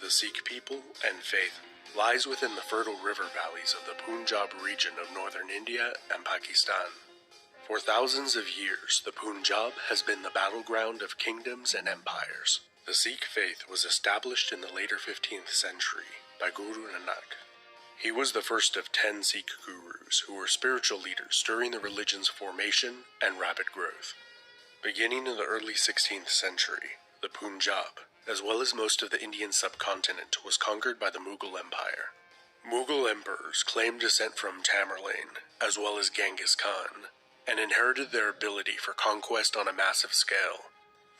the Sikh people and faith lies within the fertile river valleys of the Punjab region of northern India and Pakistan. For thousands of years, the Punjab has been the battleground of kingdoms and empires. The Sikh faith was established in the later 15th century by Guru Nanak. He was the first of 10 Sikh gurus who were spiritual leaders during the religion's formation and rapid growth. Beginning in the early 16th century, the Punjab, as well as most of the Indian subcontinent, was conquered by the Mughal Empire. Mughal emperors claimed descent from Tamerlane, as well as Genghis Khan, and inherited their ability for conquest on a massive scale.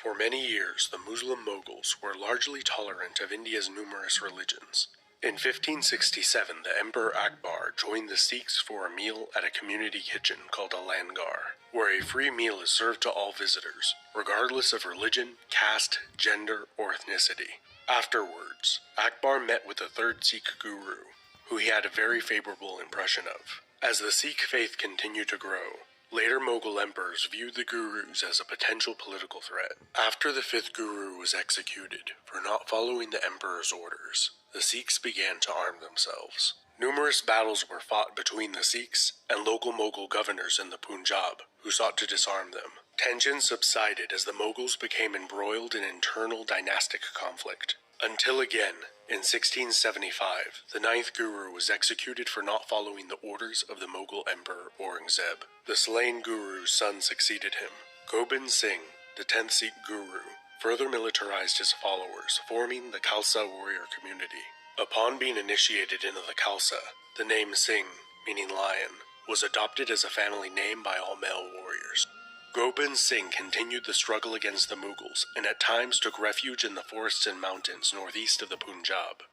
For many years, the Muslim Mughals were largely tolerant of India's numerous religions. In 1567, the Emperor Akbar joined the Sikhs for a meal at a community kitchen called a langar, where a free meal is served to all visitors, regardless of religion, caste, gender, or ethnicity. Afterwards, Akbar met with the third Sikh guru, who he had a very favorable impression of. As the Sikh faith continued to grow, later Mughal emperors viewed the gurus as a potential political threat. After the fifth guru was executed for not following the emperor's orders, the Sikhs began to arm themselves. Numerous battles were fought between the Sikhs and local Mughal governors in the Punjab, who sought to disarm them. Tensions subsided as the Mughals became embroiled in internal dynastic conflict, until again, in 1675, the ninth guru was executed for not following the orders of the Mughal Emperor Aurangzeb. The slain guru's son succeeded him. Gobind Singh, the 10th Sikh guru, further militarized his followers, forming the Khalsa warrior community. Upon being initiated into the Khalsa, the name Singh, meaning lion, was adopted as a family name by all male warriors. Gobind Singh continued the struggle against the Mughals and at times took refuge in the forests and mountains northeast of the Punjab.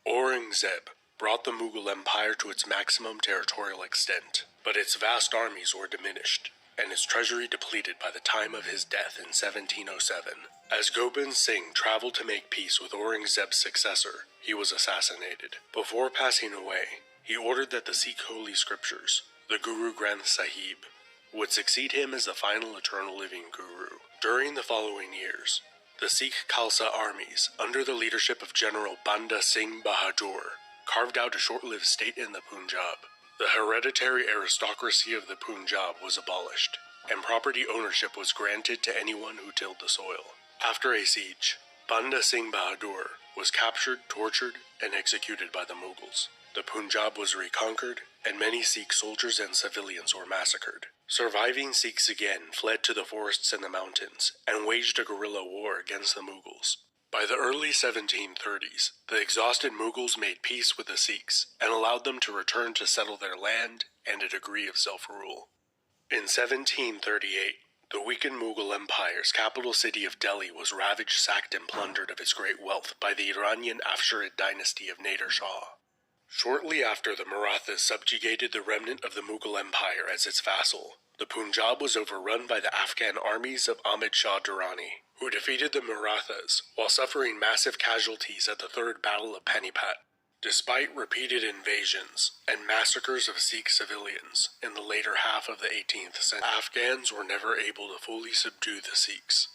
Aurangzeb brought the Mughal Empire to its maximum territorial extent, but its vast armies were diminished, and its treasury depleted by the time of his death in 1707. As Gobind Singh traveled to make peace with Aurangzeb's successor, he was assassinated. Before passing away, he ordered that the Sikh holy scriptures, the Guru Granth Sahib, would succeed him as the final eternal living guru. During the following years, the Sikh Khalsa armies, under the leadership of General Banda Singh Bahadur, carved out a short-lived state in the Punjab. The hereditary aristocracy of the Punjab was abolished, and property ownership was granted to anyone who tilled the soil. After a siege, Banda Singh Bahadur was captured, tortured, and executed by the Mughals. The Punjab was reconquered, and many Sikh soldiers and civilians were massacred. Surviving Sikhs again fled to the forests and the mountains, and waged a guerrilla war against the Mughals. By the early 1730s, the exhausted Mughals made peace with the Sikhs, and allowed them to return to settle their land and a degree of self-rule. In 1738, the weakened Mughal Empire's capital city of Delhi was ravaged, sacked, and plundered of its great wealth by the Iranian Afsharid dynasty of Nader Shah. Shortly after, the Marathas subjugated the remnant of the Mughal Empire as its vassal. The Punjab was overrun by the Afghan armies of Ahmad Shah Durrani, who defeated the Marathas while suffering massive casualties at the Third Battle of Panipat. Despite repeated invasions and massacres of Sikh civilians in the later half of the 18th century, Afghans were never able to fully subdue the Sikhs.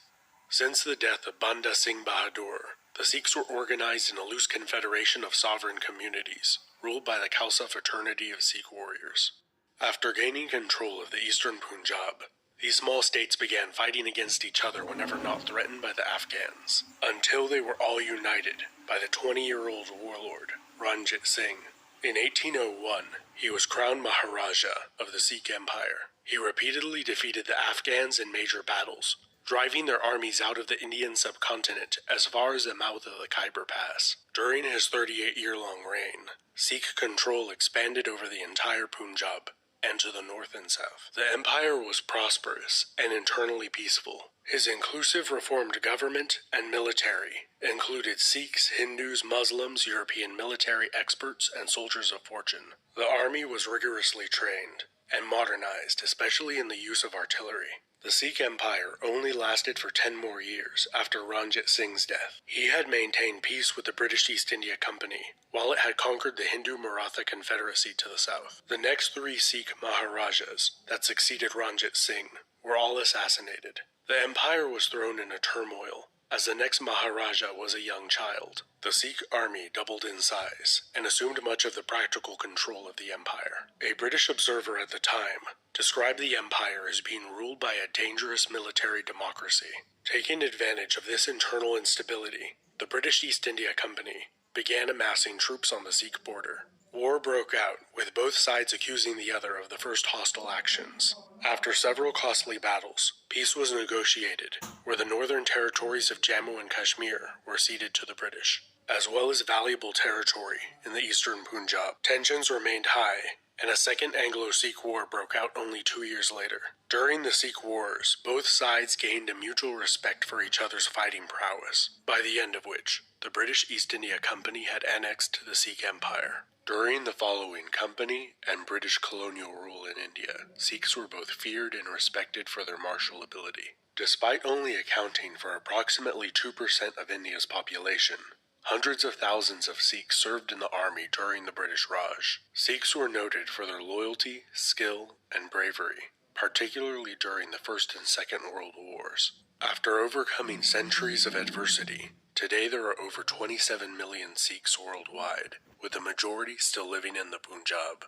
Since the death of Banda Singh Bahadur, the Sikhs were organized in a loose confederation of sovereign communities, ruled by the Khalsa fraternity of Sikh warriors. After gaining control of the eastern Punjab, these small states began fighting against each other whenever not threatened by the Afghans, until they were all united by the 20-year-old warlord, Ranjit Singh. In 1801, he was crowned Maharaja of the Sikh Empire. He repeatedly defeated the Afghans in major battles, driving their armies out of the Indian subcontinent as far as the mouth of the Khyber Pass. During his 38-year-long reign, Sikh control expanded over the entire Punjab and to the north and south. The empire was prosperous and internally peaceful. His inclusive reformed government and military included Sikhs, Hindus, Muslims, European military experts, and soldiers of fortune. The army was rigorously trained and modernized, especially in the use of artillery. The Sikh Empire only lasted for 10 more years after Ranjit Singh's death. He had maintained peace with the British East India Company, while it had conquered the Hindu Maratha Confederacy to the south. The next 3 Sikh Maharajas that succeeded Ranjit Singh were all assassinated. The empire was thrown into turmoil As the next Maharaja was a young child, the Sikh army doubled in size and assumed much of the practical control of the empire. A British observer at the time described the empire as being ruled by a dangerous military democracy. Taking advantage of this internal instability, the British East India Company began amassing troops on the Sikh border. War broke out, with both sides accusing the other of the first hostile actions. After several costly battles, peace was negotiated, where the northern territories of Jammu and Kashmir were ceded to the British, as well as valuable territory in the eastern Punjab. Tensions remained high, and a second Anglo-Sikh war broke out only 2 years later. During the Sikh Wars, both sides gained a mutual respect for each other's fighting prowess, by the end of which, the British East India Company had annexed the Sikh Empire. During the following Company and British colonial rule in India, Sikhs were both feared and respected for their martial ability. Despite only accounting for approximately 2% of India's population, hundreds of thousands of Sikhs served in the army during the British Raj. Sikhs were noted for their loyalty, skill, and bravery, particularly during the First and Second World Wars. After overcoming centuries of adversity, today there are over 27 million Sikhs worldwide, with the majority still living in the Punjab.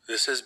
This has